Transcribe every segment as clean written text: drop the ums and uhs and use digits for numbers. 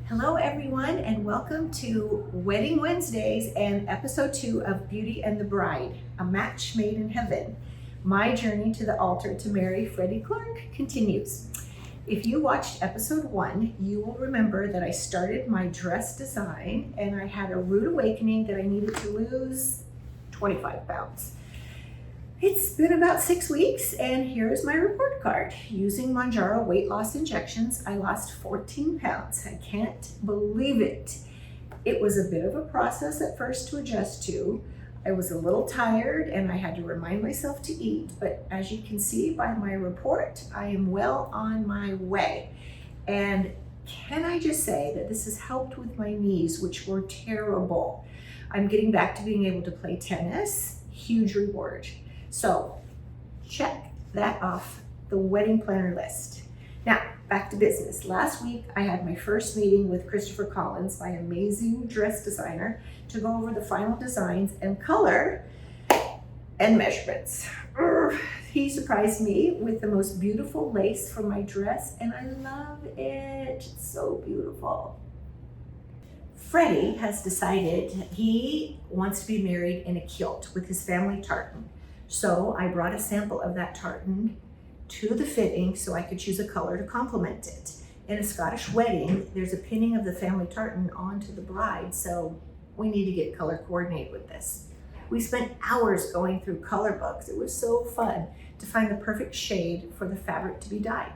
Hello everyone, and welcome to Wedding Wednesdays and episode 2 of Beauty and the Bride, a match made in heaven. My journey to the altar to marry Freddie Clark continues. If you watched episode 1, you will remember that I started my dress design and I had a rude awakening that I needed to lose 25 pounds. It's been about 6 weeks, and here's my report card. Using Mounjaro weight loss injections, I lost 14 pounds. I can't believe it. It was a bit of a process at first to adjust to. I was a little tired and I had to remind myself to eat, but as you can see by my report, I am well on my way. And can I just say that this has helped with my knees, which were terrible. I'm getting back to being able to play tennis, huge reward. So check that off the wedding planner list. Now, back to business. Last week, I had my first meeting with Christopher Collins, my amazing dress designer, to go over the final designs and color and measurements. He surprised me with the most beautiful lace for my dress, and I love it. It's so beautiful. Freddie has decided he wants to be married in a kilt with his family tartan. So I brought a sample of that tartan to the fitting so I could choose a color to complement it. In a Scottish wedding, there's a pinning of the family tartan onto the bride, so we need to get color coordinated with this. We spent hours going through color books. It was so fun to find the perfect shade for the fabric to be dyed.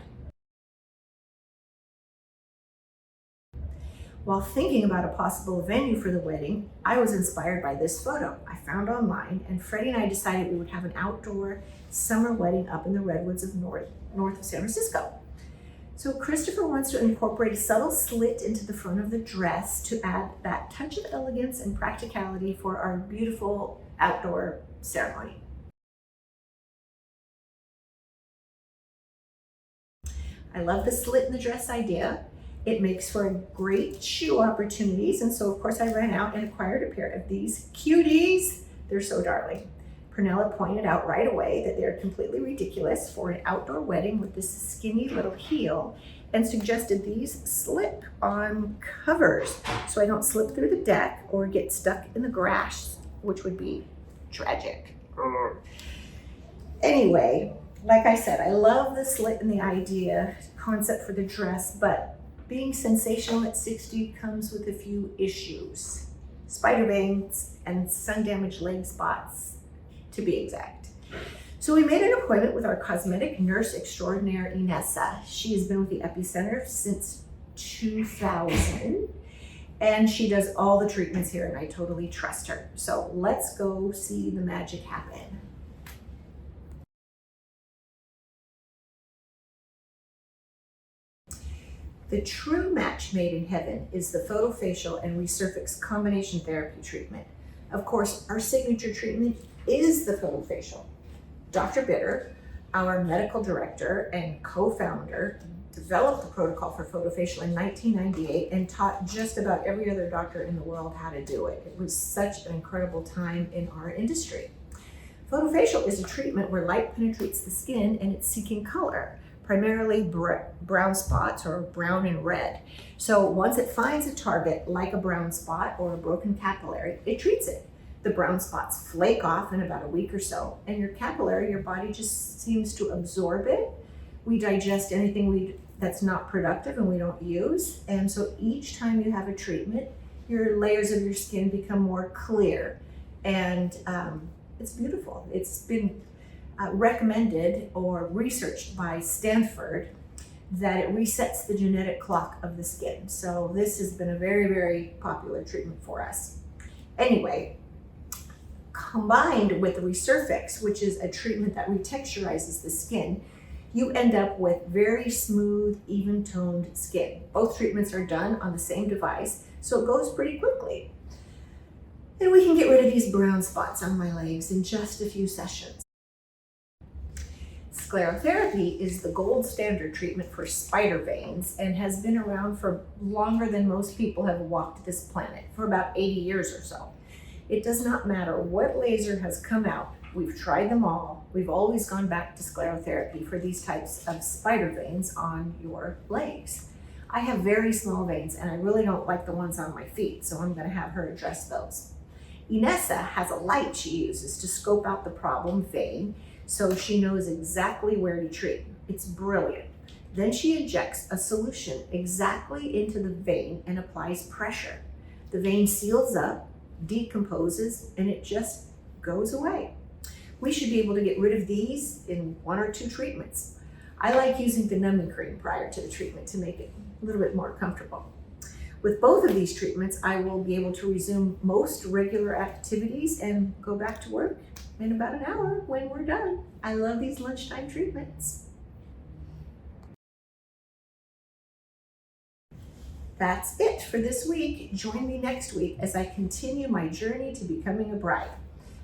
While thinking about a possible venue for the wedding, I was inspired by this photo I found online, and Freddie and I decided we would have an outdoor summer wedding up in the redwoods of north of San Francisco. So Christopher wants to incorporate a subtle slit into the front of the dress to add that touch of elegance and practicality for our beautiful outdoor ceremony. I love the slit in the dress idea. It makes for great shoe opportunities, and so of course I ran out and acquired a pair of these cuties. They're so darling. Pernilla pointed out right away that they're completely ridiculous for an outdoor wedding with this skinny little heel, and suggested these slip-on covers so I don't slip through the deck or get stuck in the grass, which would be tragic. Anyway, like I said, I love the slit and the idea concept for the dress, but being sensational at 60 comes with a few issues. Spider veins and sun-damaged leg spots, to be exact. So we made an appointment with our cosmetic nurse extraordinaire, Inessa. She has been with the Epicenter since 2000, and she does all the treatments here, and I totally trust her. So let's go see the magic happen. The true match made in heaven is the photofacial and resurfix combination therapy treatment. Of course, our signature treatment is the photofacial. Dr. Bitter, our medical director and co-founder, developed the protocol for photofacial in 1998 and taught just about every other doctor in the world how to do it. It was such an incredible time in our industry. Photofacial is a treatment where light penetrates the skin and it's seeking color, primarily brown spots or brown and red. So once it finds a target like a brown spot or a broken capillary, it treats it. The brown spots flake off in about a week or so, and your capillary, your body just seems to absorb it. We digest anything that's not productive and we don't use. And so each time you have a treatment, your layers of your skin become more clear, and it's beautiful. It's been recommended or researched by Stanford that it resets the genetic clock of the skin. So this has been a very, very popular treatment for us. Anyway, combined with the Resurfix, which is a treatment that retexturizes the skin, you end up with very smooth, even-toned skin. Both treatments are done on the same device, so it goes pretty quickly. And we can get rid of these brown spots on my legs in just a few sessions. Sclerotherapy is the gold standard treatment for spider veins and has been around for longer than most people have walked this planet, for about 80 years or so. It does not matter what laser has come out. We've tried them all. We've always gone back to sclerotherapy for these types of spider veins on your legs. I have very small veins and I really don't like the ones on my feet, so I'm gonna have her address those. Inessa has a light she uses to scope out the problem vein so she knows exactly where to treat. It's brilliant. Then she injects a solution exactly into the vein and applies pressure. The vein seals up, decomposes, and it just goes away. We should be able to get rid of these in 1 or 2 treatments. I like using the numbing cream prior to the treatment to make it a little bit more comfortable. With both of these treatments, I will be able to resume most regular activities and go back to work in about an hour when we're done. I love these lunchtime treatments. That's it for this week. Join me next week as I continue my journey to becoming a bride.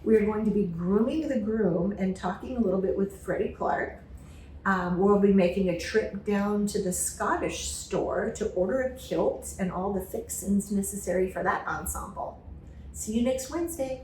We are going to be grooming the groom and talking a little bit with Freddie Clark. We'll be making a trip down to the Scottish store to order a kilt and all the fixings necessary for that ensemble. See you next Wednesday.